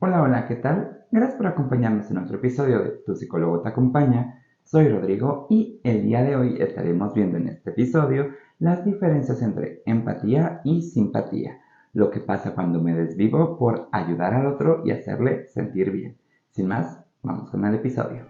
Hola, hola, ¿qué tal? Gracias por acompañarnos en otro episodio de Tu psicólogo te acompaña. Soy Rodrigo y el día de hoy estaremos viendo en este episodio las diferencias entre empatía y simpatía, lo que pasa cuando me desvivo por ayudar al otro y hacerle sentir bien. Sin más, vamos con el episodio.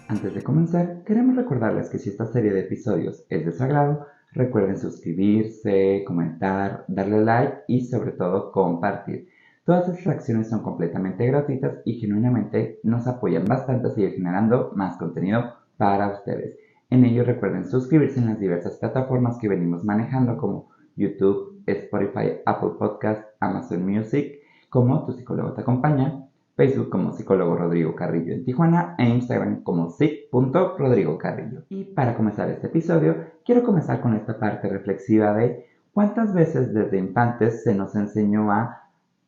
Antes de comenzar, queremos recordarles que si esta serie de episodios es de su agrado, recuerden suscribirse, comentar, darle like y sobre todo compartir. Todas estas acciones son completamente gratuitas y genuinamente nos apoyan bastante a seguir generando más contenido para ustedes. En ello recuerden suscribirse en las diversas plataformas que venimos manejando como YouTube, Spotify, Apple Podcast, Amazon Music, como Tu psicólogo te acompaña, Facebook como psicólogo Rodrigo Carrillo en Tijuana e Instagram como psic.rodrigocarrillo. Y para comenzar este episodio, quiero comenzar con esta parte reflexiva de cuántas veces desde infantes se nos enseñó a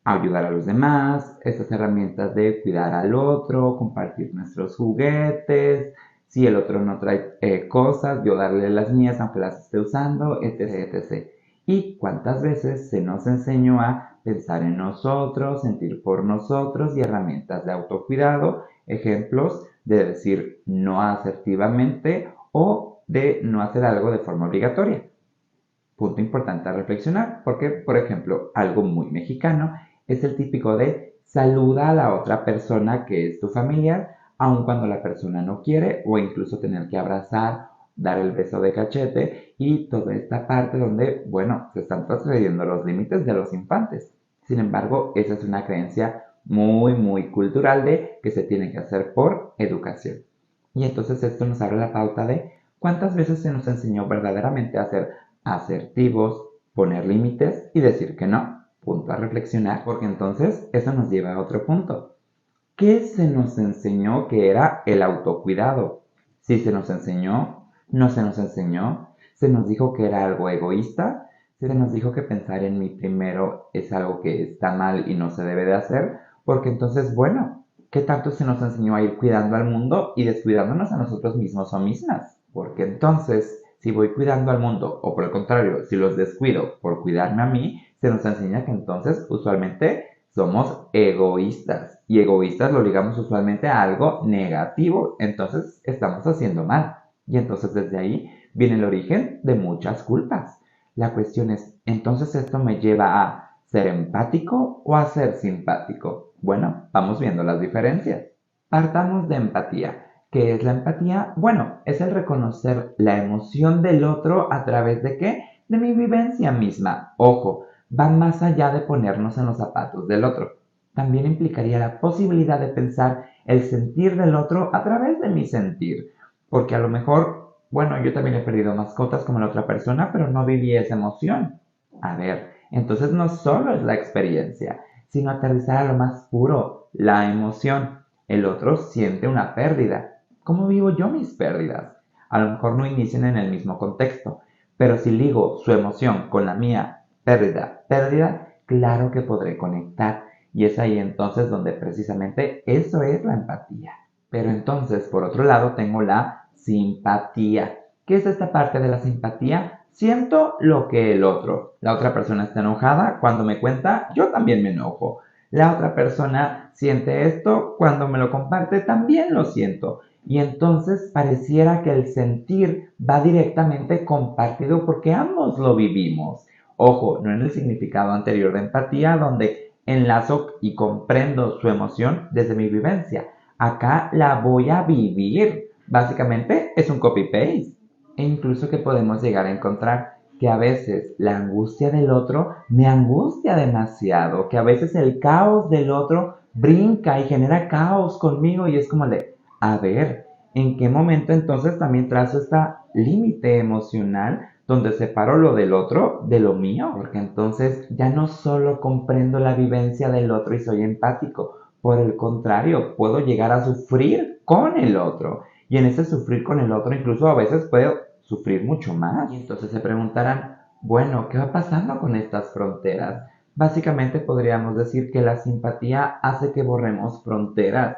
ayudar a los demás, estas herramientas de cuidar al otro, compartir nuestros juguetes, si el otro no trae cosas, yo darle las mías aunque las esté usando, etc, etc. Y cuántas veces se nos enseñó a pensar en nosotros, sentir por nosotros y herramientas de autocuidado, ejemplos de decir no asertivamente o de no hacer algo de forma obligatoria. Punto importante a reflexionar porque, por ejemplo, algo muy mexicano es el típico de saluda a la otra persona que es tu familiar, aun cuando la persona no quiere, o incluso tener que abrazar, dar el beso de cachete y toda esta parte donde, bueno, se están transgrediendo los límites de los infantes. Sin embargo, esa es una creencia muy cultural de que se tiene que hacer por educación. Y entonces esto nos abre la pauta de cuántas veces se nos enseñó verdaderamente a ser asertivos, poner límites y decir que no. Punto a reflexionar, porque entonces eso nos lleva a otro punto. ¿Qué se nos enseñó que era el autocuidado? Si se nos enseñó, no se nos enseñó, se nos dijo que era algo egoísta, se nos dijo que pensar en mí primero es algo que está mal y no se debe de hacer, porque entonces, bueno, ¿qué tanto se nos enseñó a ir cuidando al mundo y descuidándonos a nosotros mismos o mismas? Porque entonces, si voy cuidando al mundo, o por el contrario, si los descuido por cuidarme a mí, se nos enseña que entonces usualmente somos egoístas y egoístas lo ligamos usualmente a algo negativo, entonces estamos haciendo mal y entonces desde ahí viene el origen de muchas culpas. La cuestión es, ¿entonces esto me lleva a ser empático o a ser simpático? Bueno, vamos viendo las diferencias. Partamos de empatía. ¿Qué es la empatía? Bueno, es el reconocer la emoción del otro a través de ¿qué? De mi vivencia misma. Ojo, va más allá de ponernos en los zapatos del otro. También implicaría la posibilidad de pensar el sentir del otro a través de mi sentir. Porque a lo mejor, bueno, yo también he perdido mascotas como la otra persona, pero no viví esa emoción. A ver, entonces no solo es la experiencia, sino aterrizar a lo más puro, la emoción. El otro siente una pérdida. ¿Cómo vivo yo mis pérdidas? A lo mejor no inician en el mismo contexto, pero si ligo su emoción con la mía, pérdida, claro que podré conectar. Y es ahí entonces donde precisamente eso es la empatía. Pero entonces, por otro lado, tengo la simpatía. ¿Qué es esta parte de la simpatía? Siento lo que el otro. La otra persona está enojada, cuando me cuenta, yo también me enojo. La otra persona siente esto, cuando me lo comparte, también lo siento. Y entonces pareciera que el sentir va directamente compartido porque ambos lo vivimos. Ojo, no en el significado anterior de empatía, donde enlazo y comprendo su emoción desde mi vivencia. Acá la voy a vivir. Básicamente es un copy-paste. E incluso que podemos llegar a encontrar que a veces la angustia del otro me angustia demasiado, que a veces el caos del otro brinca y genera caos conmigo y es como de, a ver, ¿en qué momento entonces también trazo este límite emocional donde separo lo del otro de lo mío? Porque entonces ya no solo comprendo la vivencia del otro y soy empático, por el contrario, puedo llegar a sufrir con el otro. Y en ese sufrir con el otro incluso a veces puedo sufrir mucho más. Y entonces se preguntarán, bueno, ¿qué va pasando con estas fronteras? Básicamente podríamos decir que la simpatía hace que borremos fronteras,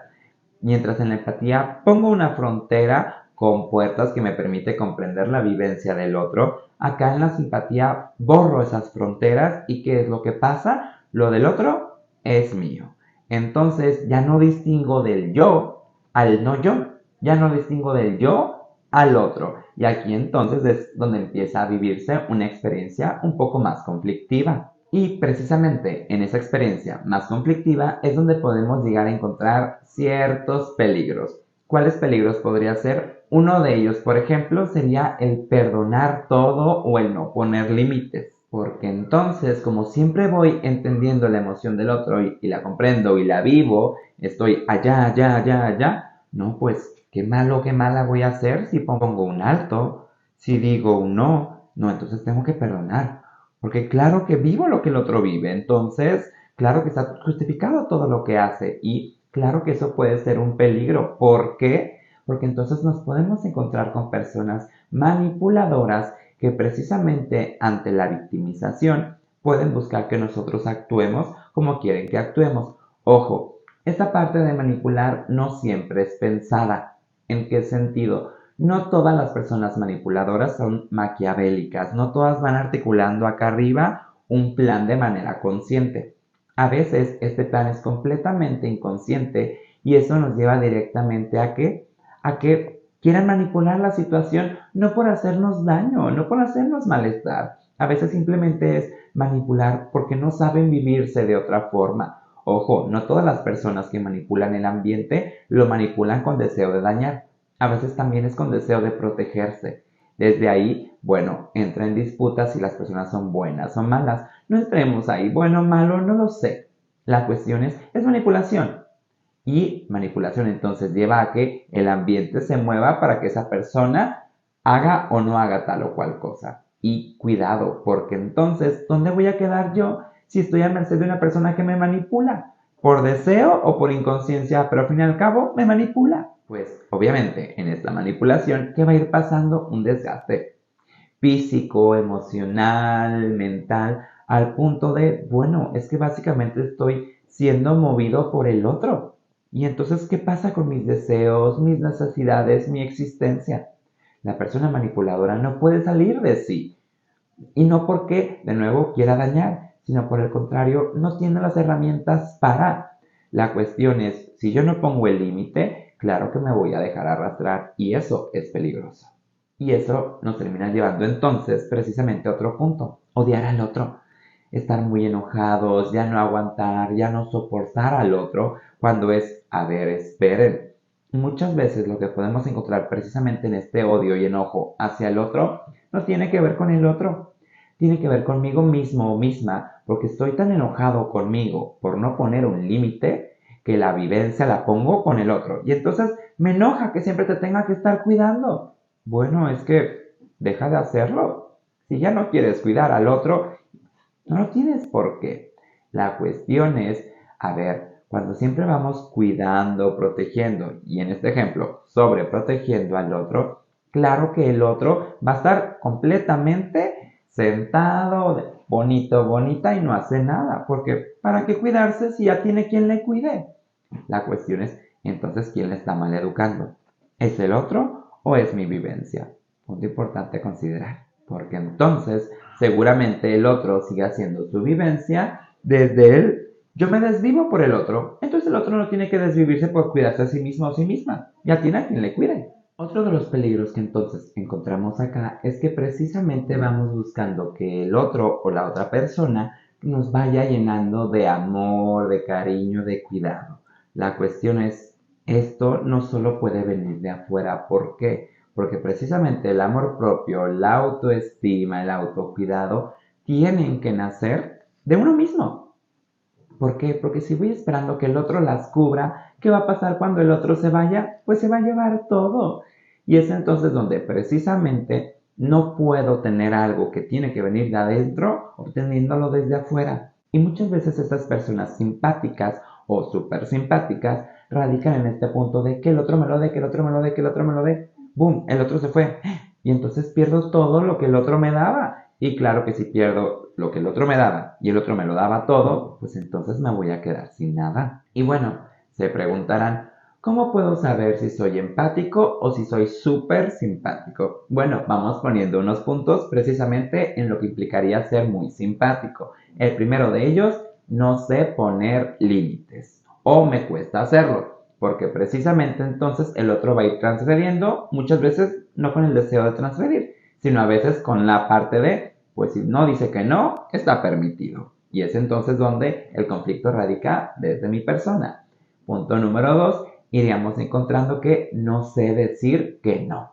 mientras en la empatía pongo una frontera compuertas que me permite comprender la vivencia del otro. Acá en la simpatía borro esas fronteras y ¿qué es lo que pasa? Lo del otro es mío. Entonces ya no distingo del yo al no yo. Ya no distingo del yo al otro. Y aquí entonces es donde empieza a vivirse una experiencia un poco más conflictiva. Y precisamente en esa experiencia más conflictiva es donde podemos llegar a encontrar ciertos peligros. ¿Cuáles peligros podría ser? Uno de ellos, por ejemplo, sería el perdonar todo o el no poner límites. Porque entonces, como siempre voy entendiendo la emoción del otro y la comprendo y la vivo, estoy allá, allá, allá, allá, no, pues qué malo, qué mala voy a hacer si pongo un alto, si digo un no, no, entonces tengo que perdonar. Porque claro que vivo lo que el otro vive, entonces claro que está justificado todo lo que hace y claro que eso puede ser un peligro. ¿Por qué? Porque entonces nos podemos encontrar con personas manipuladoras que precisamente ante la victimización pueden buscar que nosotros actuemos como quieren que actuemos. Ojo, esta parte de manipular no siempre es pensada. ¿En qué sentido? No todas las personas manipuladoras son maquiavélicas, no todas van articulando acá arriba un plan de manera consciente. A veces este plan es completamente inconsciente y eso nos lleva directamente a que quieran manipular la situación no por hacernos daño, no por hacernos malestar. A veces simplemente es manipular porque no saben vivirse de otra forma. Ojo, no todas las personas que manipulan el ambiente lo manipulan con deseo de dañar. A veces también es con deseo de protegerse. Desde ahí, bueno, entra en disputa si las personas son buenas o malas. No entremos ahí, bueno o malo, no lo sé. La cuestión es manipulación. Y manipulación entonces lleva a que el ambiente se mueva para que esa persona haga o no haga tal o cual cosa. Y cuidado, porque entonces, ¿dónde voy a quedar yo si estoy a merced de una persona que me manipula? ¿Por deseo o por inconsciencia? Pero al fin y al cabo me manipula. Pues obviamente en esta manipulación que va a ir pasando un desgaste físico, emocional, mental, al punto de, bueno, es que básicamente estoy siendo movido por el otro. Y entonces, ¿qué pasa con mis deseos, mis necesidades, mi existencia? La persona manipuladora no puede salir de sí. Y no porque, de nuevo, quiera dañar, sino por el contrario, no tiene las herramientas para. La cuestión es, si yo no pongo el límite, claro que me voy a dejar arrastrar y eso es peligroso. Y eso nos termina llevando entonces precisamente a otro punto, odiar al otro, estar muy enojados, ya no aguantar, ya no soportar al otro, cuando es, a ver, esperen. Muchas veces lo que podemos encontrar precisamente en este odio y enojo hacia el otro no tiene que ver con el otro, tiene que ver conmigo mismo o misma, porque estoy tan enojado conmigo por no poner un límite que la vivencia la pongo con el otro. Y entonces me enoja que siempre te tenga que estar cuidando. Bueno, es que deja de hacerlo. Si ya no quieres cuidar al otro, no lo tienes por qué. La cuestión es, a ver, cuando siempre vamos cuidando, protegiendo, y en este ejemplo, sobreprotegiendo al otro, claro que el otro va a estar completamente sentado, bonito, bonita, y no hace nada, porque ¿para qué cuidarse si ya tiene quien le cuide? La cuestión es, entonces, ¿quién le está mal educando? ¿Es el otro o es mi vivencia? Punto importante a considerar, porque entonces seguramente el otro sigue haciendo su vivencia desde él. Yo me desvivo por el otro, entonces el otro no tiene que desvivirse por cuidarse a sí mismo o a sí misma, ya tiene a quien le cuide. Otro de los peligros que entonces encontramos acá es que precisamente vamos buscando que el otro o la otra persona nos vaya llenando de amor, de cariño, de cuidado. La cuestión es, esto no solo puede venir de afuera. ¿Por qué? Porque precisamente el amor propio, la autoestima, el autocuidado tienen que nacer de uno mismo. ¿Por qué? Porque si voy esperando que el otro las cubra, ¿qué va a pasar cuando el otro se vaya? Pues se va a llevar todo. Y es entonces donde precisamente no puedo tener algo que tiene que venir de adentro obteniéndolo desde afuera. Y muchas veces estas personas simpáticas o súper simpáticas radican en este punto de que el otro me lo dé, que el otro me lo dé, que el otro me lo dé. ¡Boom! El otro se fue. Y entonces pierdo todo lo que el otro me daba. Y claro que si pierdo lo que el otro me daba y el otro me lo daba todo, pues entonces me voy a quedar sin nada. Y bueno, se preguntarán, ¿Cómo puedo saber si soy empático o si soy súper simpático? Bueno, vamos poniendo unos puntos precisamente en lo que implicaría ser muy simpático. El primero de ellos, no sé poner límites o me cuesta hacerlo, porque precisamente entonces el otro va a ir transgrediendo, muchas veces no con el deseo de transgredir, sino a veces con la parte de, pues si no dice que no, está permitido. Y es entonces donde el conflicto radica desde mi persona. Punto número 2, iríamos encontrando que no sé decir que no.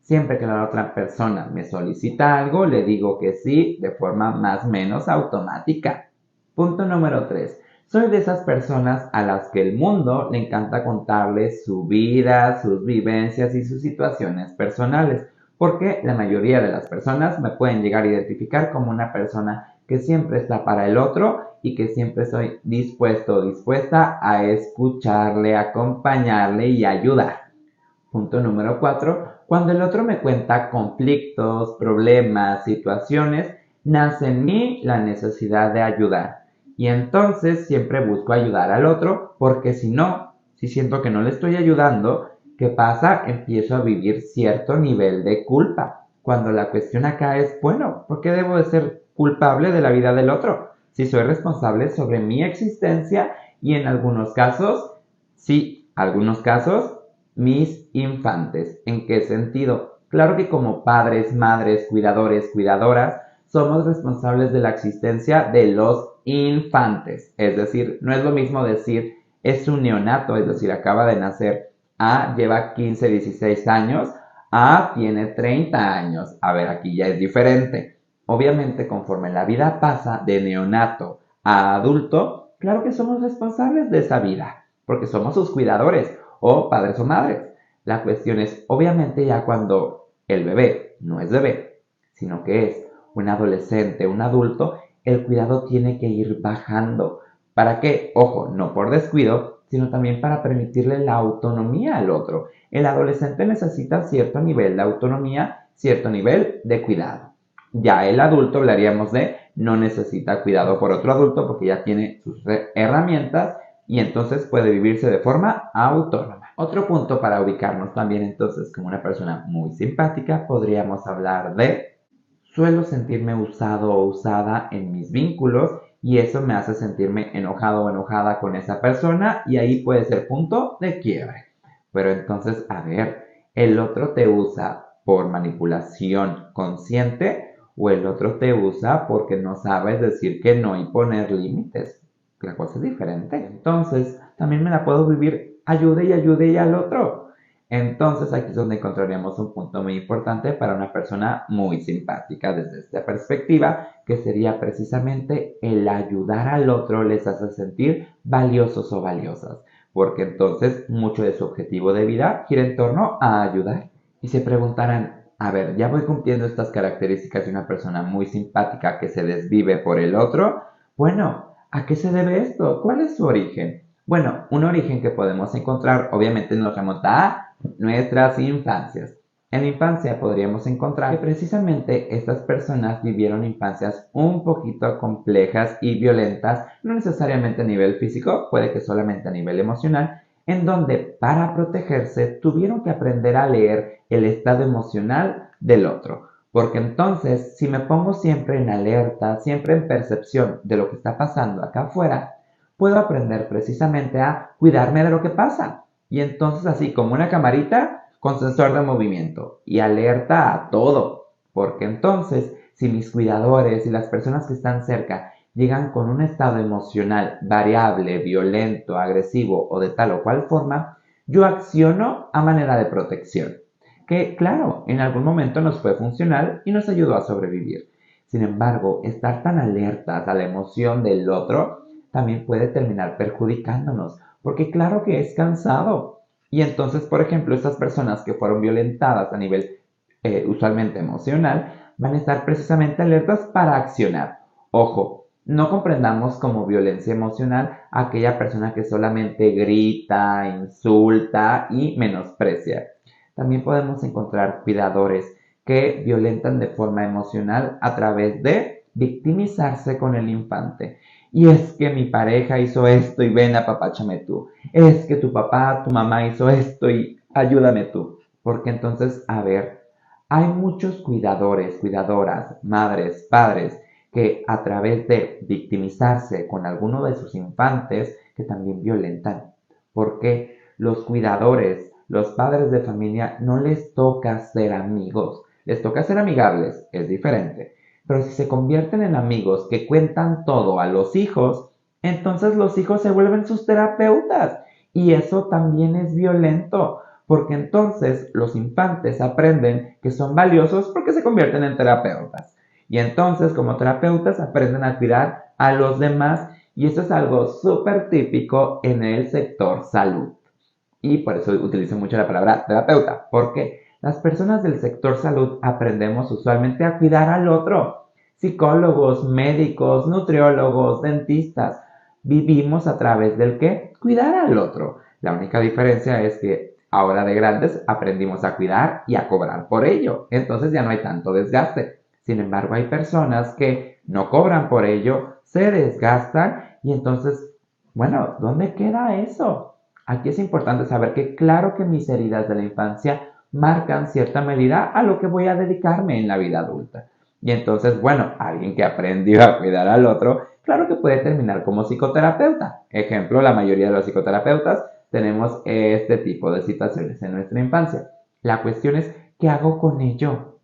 Siempre que la otra persona me solicita algo, le digo que sí de forma más o menos automática. Punto número 3. Soy de esas personas a las que el mundo le encanta contarles su vida, sus vivencias y sus situaciones personales, porque la mayoría de las personas me pueden llegar a identificar como una persona que siempre está para el otro y que siempre soy dispuesto o dispuesta a escucharle, acompañarle y ayudar. Punto número 4. Cuando el otro me cuenta conflictos, problemas, situaciones, nace en mí la necesidad de ayudar. Y entonces siempre busco ayudar al otro porque si no, si siento que no le estoy ayudando, ¿qué pasa? Empiezo a vivir cierto nivel de culpa. Cuando la cuestión acá es, bueno, ¿por qué debo de ser culpable de la vida del otro? Si soy responsable sobre mi existencia y en algunos casos, sí, algunos casos, mis infantes. ¿En qué sentido? Claro que como padres, madres, cuidadores, cuidadoras, somos responsables de la existencia de los infantes. Es decir, no es lo mismo decir es un neonato, es decir, acaba de nacer, A lleva 15, 16 años, A tiene 30 años. A ver, aquí ya es diferente. Obviamente, conforme la vida pasa de neonato a adulto, claro que somos responsables de esa vida, porque somos sus cuidadores o padres o madres. La cuestión es, obviamente, ya cuando el bebé no es bebé, sino que es un adolescente, un adulto, el cuidado tiene que ir bajando. ¿Para qué? Ojo, no por descuido, sino también para permitirle la autonomía al otro. El adolescente necesita cierto nivel de autonomía, cierto nivel de cuidado. Ya el adulto hablaríamos de no necesita cuidado por otro adulto porque ya tiene sus herramientas y entonces puede vivirse de forma autónoma. Otro punto para ubicarnos también entonces como una persona muy simpática, podríamos hablar de suelo sentirme usado o usada en mis vínculos y eso me hace sentirme enojado o enojada con esa persona y ahí puede ser punto de quiebre. Pero entonces, a ver, ¿el otro te usa por manipulación consciente o el otro te usa porque no sabes decir que no y poner límites? La cosa es diferente. Entonces, también me la puedo vivir ayude y al otro. Entonces, aquí es donde encontraríamos un punto muy importante para una persona muy simpática desde esta perspectiva, que sería precisamente el ayudar al otro les hace sentir valiosos o valiosas, porque entonces mucho de su objetivo de vida gira en torno a ayudar. Y se preguntarán, a ver, ya voy cumpliendo estas características de una persona muy simpática que se desvive por el otro. Bueno, ¿a qué se debe esto? ¿Cuál es su origen? Bueno, un origen que podemos encontrar obviamente nos remonta a nuestras infancias. En la infancia podríamos encontrar que precisamente estas personas vivieron infancias un poquito complejas y violentas, no necesariamente a nivel físico, puede que solamente a nivel emocional, en donde para protegerse tuvieron que aprender a leer el estado emocional del otro. Porque entonces, si me pongo siempre en alerta, siempre en percepción de lo que está pasando acá afuera, puedo aprender precisamente a cuidarme de lo que pasa. Y entonces así como una camarita con sensor de movimiento y alerta a todo. Porque entonces si mis cuidadores y las personas que están cerca llegan con un estado emocional variable, violento, agresivo o de tal o cual forma, yo acciono a manera de protección. Que claro, en algún momento nos fue funcional y nos ayudó a sobrevivir. Sin embargo, estar tan alertas a la emoción del otro también puede terminar perjudicándonos, porque claro que es cansado. Y entonces, por ejemplo, estas personas que fueron violentadas a nivel usualmente emocional, van a estar precisamente alertas para accionar. Ojo, no comprendamos como violencia emocional a aquella persona que solamente grita, insulta y menosprecia. También podemos encontrar cuidadores que violentan de forma emocional a través de victimizarse con el infante. Y es que mi pareja hizo esto y ven, apapáchame tú. Es que tu papá, tu mamá hizo esto y ayúdame tú. Porque entonces, a ver, hay muchos cuidadores, cuidadoras, madres, padres, que a través de victimizarse con alguno de sus infantes, que también violentan. Porque los cuidadores, los padres de familia, no les toca ser amigos, les toca ser amigables, es diferente. Pero si se convierten en amigos que cuentan todo a los hijos, entonces los hijos se vuelven sus terapeutas. Y eso también es violento, porque entonces los infantes aprenden que son valiosos porque se convierten en terapeutas. Y entonces como terapeutas aprenden a cuidar a los demás y eso es algo súper típico en el sector salud. Y por eso utilizo mucho la palabra terapeuta, porque las personas del sector salud aprendemos usualmente a cuidar al otro. Psicólogos, médicos, nutriólogos, dentistas, vivimos a través del que cuidar al otro. La única diferencia es que ahora de grandes aprendimos a cuidar y a cobrar por ello. Entonces ya no hay tanto desgaste. Sin embargo, hay personas que no cobran por ello, se desgastan y entonces, bueno, ¿dónde queda eso? Aquí es importante saber que claro que mis heridas de la infancia marcan cierta medida a lo que voy a dedicarme en la vida adulta. Y entonces, bueno, alguien que aprendió a cuidar al otro, claro que puede terminar como psicoterapeuta. Ejemplo, la mayoría de los psicoterapeutas tenemos este tipo de situaciones en nuestra infancia. La cuestión es, ¿qué hago con ello?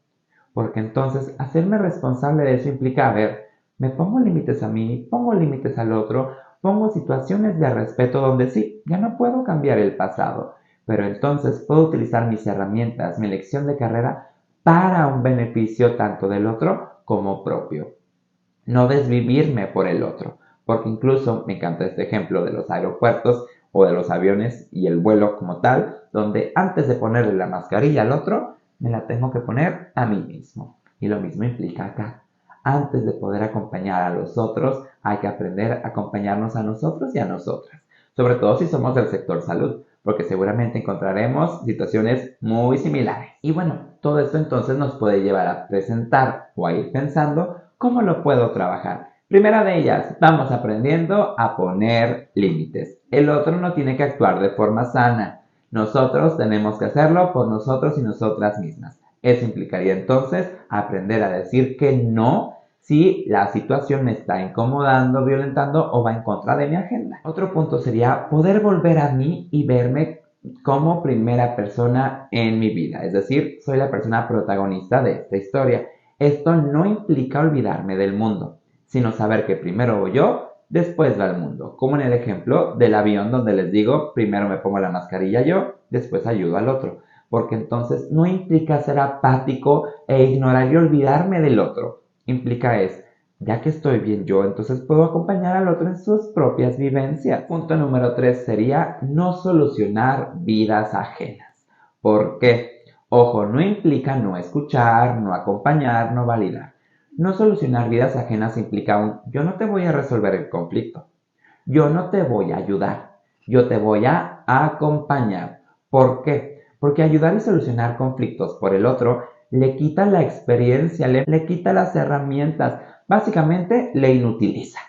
Porque entonces hacerme responsable de eso implica, a ver, me pongo límites a mí, pongo límites al otro, pongo situaciones de respeto donde sí, ya no puedo cambiar el pasado, pero entonces puedo utilizar mis herramientas, mi elección de carrera para un beneficio tanto del otro como propio. No desvivirme por el otro, porque incluso me encanta este ejemplo de los aeropuertos o de los aviones y el vuelo como tal, donde antes de ponerle la mascarilla al otro, me la tengo que poner a mí mismo. Y lo mismo implica acá. Antes de poder acompañar a los otros, hay que aprender a acompañarnos a nosotros y a nosotras. Sobre todo si somos del sector salud, porque seguramente encontraremos situaciones muy similares. Y bueno, todo esto entonces nos puede llevar a presentar o a ir pensando cómo lo puedo trabajar. Primera de ellas, vamos aprendiendo a poner límites. El otro no tiene que actuar de forma sana. Nosotros tenemos que hacerlo por nosotros y nosotras mismas. Eso implicaría entonces aprender a decir que no si la situación me está incomodando, violentando o va en contra de mi agenda. Otro punto sería poder volver a mí y verme como primera persona en mi vida. Es decir, soy la persona protagonista de esta historia. Esto no implica olvidarme del mundo, sino saber que primero voy yo, después va el mundo. Como en el ejemplo del avión donde les digo, primero me pongo la mascarilla yo, después ayudo al otro. Porque entonces no implica ser apático e ignorar y olvidarme del otro. Implica es, ya que estoy bien yo, entonces puedo acompañar al otro en sus propias vivencias. Punto número 3 sería no solucionar vidas ajenas. ¿Por qué? Ojo, no implica no escuchar, no acompañar, no validar. No solucionar vidas ajenas implica un yo no te voy a resolver el conflicto, yo no te voy a ayudar, yo te voy a acompañar. ¿Por qué? Porque ayudar y solucionar conflictos por el otro le quita la experiencia, le quita las herramientas, básicamente le inutiliza.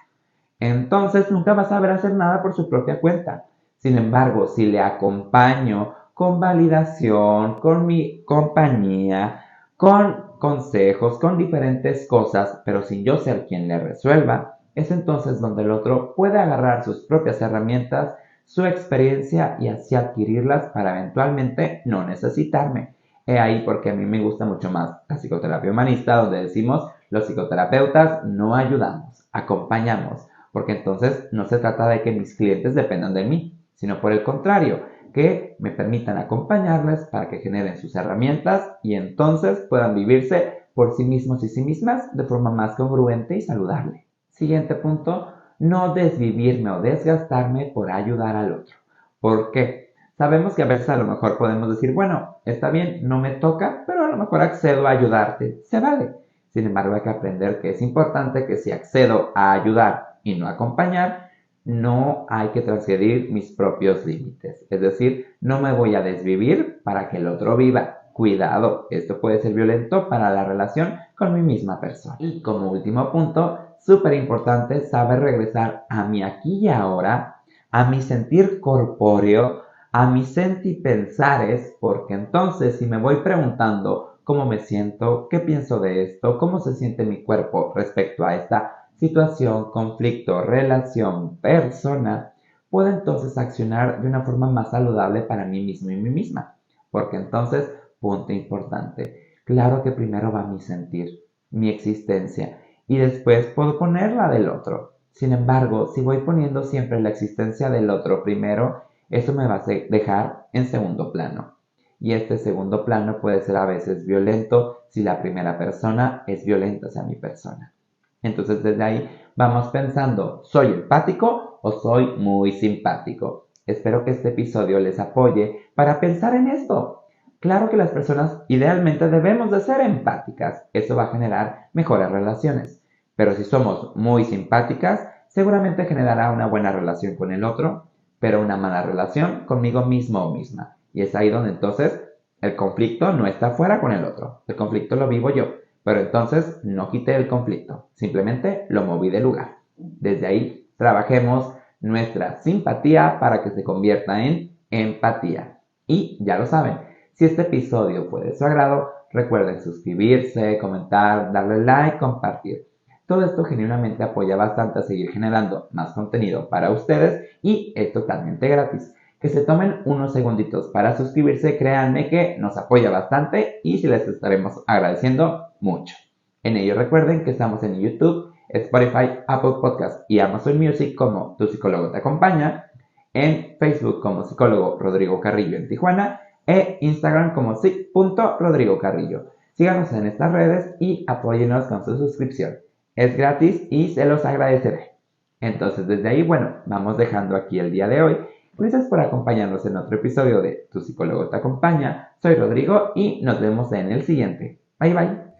Entonces nunca va a saber hacer nada por su propia cuenta. Sin embargo, si le acompaño con validación, con mi compañía, con consejos, con diferentes cosas, pero sin yo ser quien le resuelva, es entonces donde el otro puede agarrar sus propias herramientas, su experiencia y así adquirirlas para eventualmente no necesitarme. He ahí porque a mí me gusta mucho más la psicoterapia humanista, donde decimos los psicoterapeutas no ayudamos, acompañamos, porque entonces no se trata de que mis clientes dependan de mí, sino por el contrario, que me permitan acompañarles para que generen sus herramientas y entonces puedan vivirse por sí mismos y sí mismas de forma más congruente y saludable. Siguiente punto, no desvivirme o desgastarme por ayudar al otro. ¿Por qué? Sabemos que a veces a lo mejor podemos decir, bueno, está bien, no me toca, pero a lo mejor accedo a ayudarte. Se vale. Sin embargo, hay que aprender que es importante que si accedo a ayudar y no a acompañar, no hay que transgredir mis propios límites. Es decir, no me voy a desvivir para que el otro viva. cuidado, esto puede ser violento para la relación con mi misma persona. Y como último punto, súper importante, saber regresar a mi aquí y ahora, a mi sentir corpóreo, a mis sentipensares, porque entonces si me voy preguntando cómo me siento, qué pienso de esto, cómo se siente mi cuerpo respecto a esta situación, conflicto, relación, persona, puedo entonces accionar de una forma más saludable para mí mismo y mí misma. Porque entonces, punto importante, claro que primero va mi sentir, mi existencia, y después puedo poner la del otro. Sin embargo, si voy poniendo siempre la existencia del otro primero, eso me va a dejar en segundo plano. Y este segundo plano puede ser a veces violento si la primera persona es violenta hacia mi persona. Entonces desde ahí vamos pensando, ¿soy empático o soy muy simpático? Espero que este episodio les apoye para pensar en esto. Claro que las personas idealmente debemos de ser empáticas, eso va a generar mejores relaciones. Pero si somos muy simpáticas, seguramente generará una buena relación con el otro, pero una mala relación conmigo mismo o misma. Y es ahí donde entonces el conflicto no está fuera con el otro, el conflicto lo vivo yo. Pero entonces no quité el conflicto, simplemente lo moví de lugar. Desde ahí trabajemos nuestra simpatía para que se convierta en empatía. Y ya lo saben, si este episodio fue de su agrado, recuerden suscribirse, comentar, darle like, compartir. Todo esto genuinamente apoya bastante a seguir generando más contenido para ustedes y es totalmente gratis. Que se tomen unos segunditos para suscribirse, créanme que nos apoya bastante y si les estaremos agradeciendo mucho. En ello recuerden que estamos en YouTube, Spotify, Apple Podcast y Amazon Music como Tu Psicólogo Te Acompaña, en Facebook como Psicólogo Rodrigo Carrillo en Tijuana e Instagram como psic.rodrigocarrillo. Síganos en estas redes y apóyenos con su suscripción. Es gratis y se los agradeceré. Entonces desde ahí, bueno, vamos dejando aquí el día de hoy. Gracias por acompañarnos en otro episodio de Tu Psicólogo Te Acompaña. Soy Rodrigo y nos vemos en el siguiente. Bye bye.